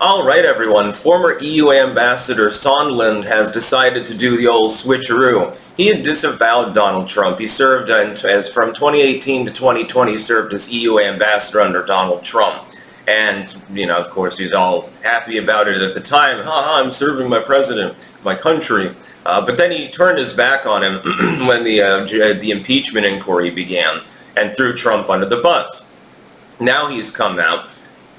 All right, everyone. Former EU Ambassador Sondland has decided to do the old switcheroo. He had disavowed Donald Trump. He served as from 2018 to 2020, he served as EU Ambassador under Donald Trump. And, of course, he's all happy about it at the time. I'm serving my president, my country. But then he turned his back on him when the impeachment inquiry began and threw Trump under the bus. Now he's come out.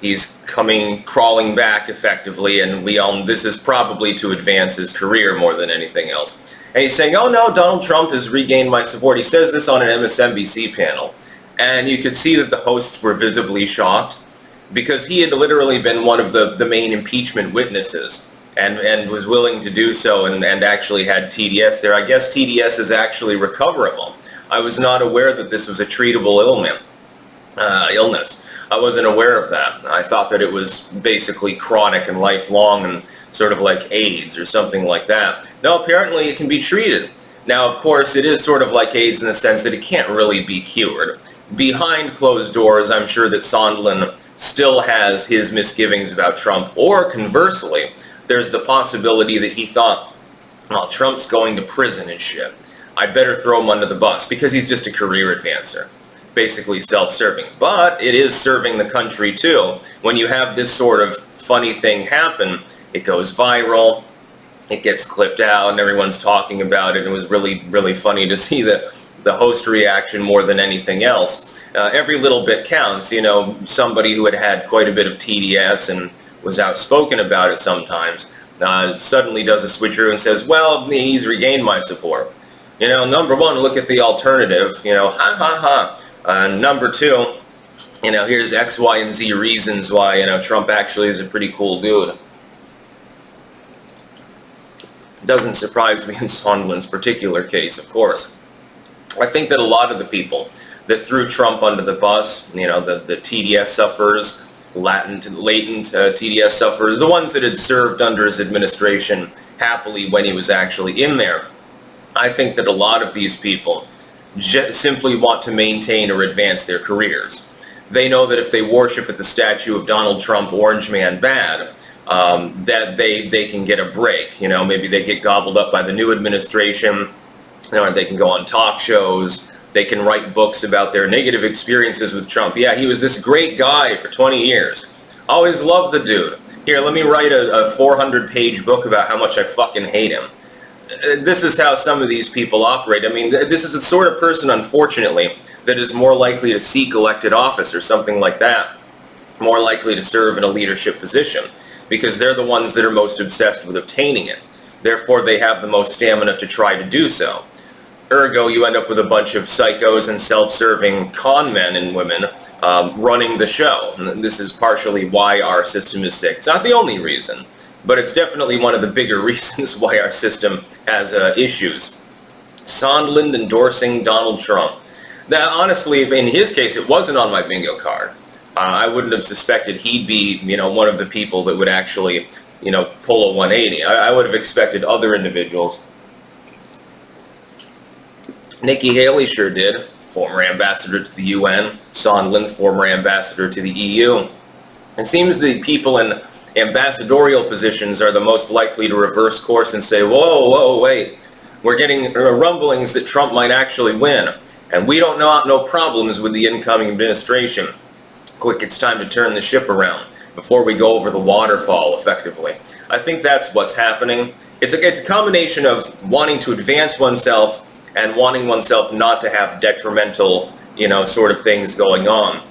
He's crawling back effectively, and this is probably to advance his career more than anything else. And he's saying, oh no, Donald Trump has regained my support. He says this on an MSNBC panel. And you could see that the hosts were visibly shocked because he had literally been one of the main impeachment witnesses and was willing to do so and actually had TDS there. I guess TDS is actually recoverable. I was not aware that this was a treatable illness. I wasn't aware of that. I thought that it was basically chronic and lifelong and sort of like AIDS or something like that. No, apparently it can be treated. Now, of course, it is sort of like AIDS in the sense that it can't really be cured. Behind closed doors, I'm sure that Sondland still has his misgivings about Trump, or conversely, there's the possibility that he thought, well, Trump's going to prison and shit. I'd better throw him under the bus because he's just a career advancer. Basically self-serving, but it is serving the country too. When you have this sort of funny thing happen, it goes viral, it gets clipped out, and everyone's talking about it. It was really, really funny to see the host reaction more than anything else. Every little bit counts. Somebody who had quite a bit of TDS and was outspoken about it sometimes suddenly does a switcheroo and says, well, he's regained my support. Number one, look at the alternative, ha ha ha. Number two, here's X, Y, and Z reasons why, Trump actually is a pretty cool dude. Doesn't surprise me in Sondland's particular case, of course. I think that a lot of the people that threw Trump under the bus, the TDS sufferers, latent TDS sufferers, the ones that had served under his administration happily when he was actually in there, I think that a lot of these people simply want to maintain or advance their careers. They know that if they worship at the statue of Donald Trump, Orange Man Bad, that they can get a break. Maybe they get gobbled up by the new administration, they can go on talk shows, they can write books about their negative experiences with Trump. Yeah, he was this great guy for 20 years. Always loved the dude. Here, let me write a 400-page book about how much I fucking hate him. This is how some of these people operate. I mean, this is the sort of person, unfortunately, that is more likely to seek elected office or something like that, more likely to serve in a leadership position, because they're the ones that are most obsessed with obtaining it. Therefore, they have the most stamina to try to do so. Ergo, you end up with a bunch of psychos and self-serving con men and women running the show. And this is partially why our system is sick. It's not the only reason, but it's definitely one of the bigger reasons why our system has issues. Sondland endorsing Donald Trump. Now, honestly, in his case, it wasn't on my bingo card. I wouldn't have suspected he'd be, one of the people that would actually, pull a 180. I would have expected other individuals. Nikki Haley sure did, former ambassador to the UN. Sondland, former ambassador to the EU. It seems the people in ambassadorial positions are the most likely to reverse course and say, whoa, wait, we're getting rumblings that Trump might actually win, and we don't want no problems with the incoming administration. Quick, it's time to turn the ship around before we go over the waterfall effectively. I think that's what's happening. It's a combination of wanting to advance oneself and wanting oneself not to have detrimental, sort of things going on.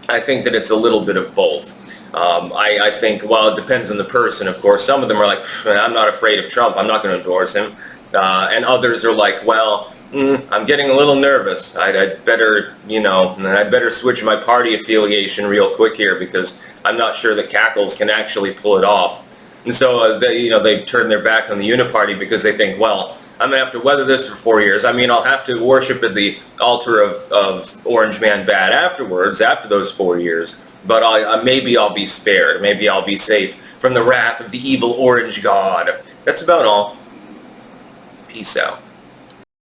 I think that it's a little bit of both. I think, well, it depends on the person, of course. Some of them are like, I'm not afraid of Trump, I'm not going to endorse him. And others are like, well, I'm getting a little nervous. I'd better switch my party affiliation real quick here because I'm not sure that Cackles can actually pull it off. And so, they turn their back on the Uniparty because they think, well, I'm going to have to weather this for 4 years. I mean, I'll have to worship at the altar of Orange Man Bad afterwards, after those 4 years. But maybe I'll be spared. Maybe I'll be safe from the wrath of the evil orange god. That's about all. Peace out.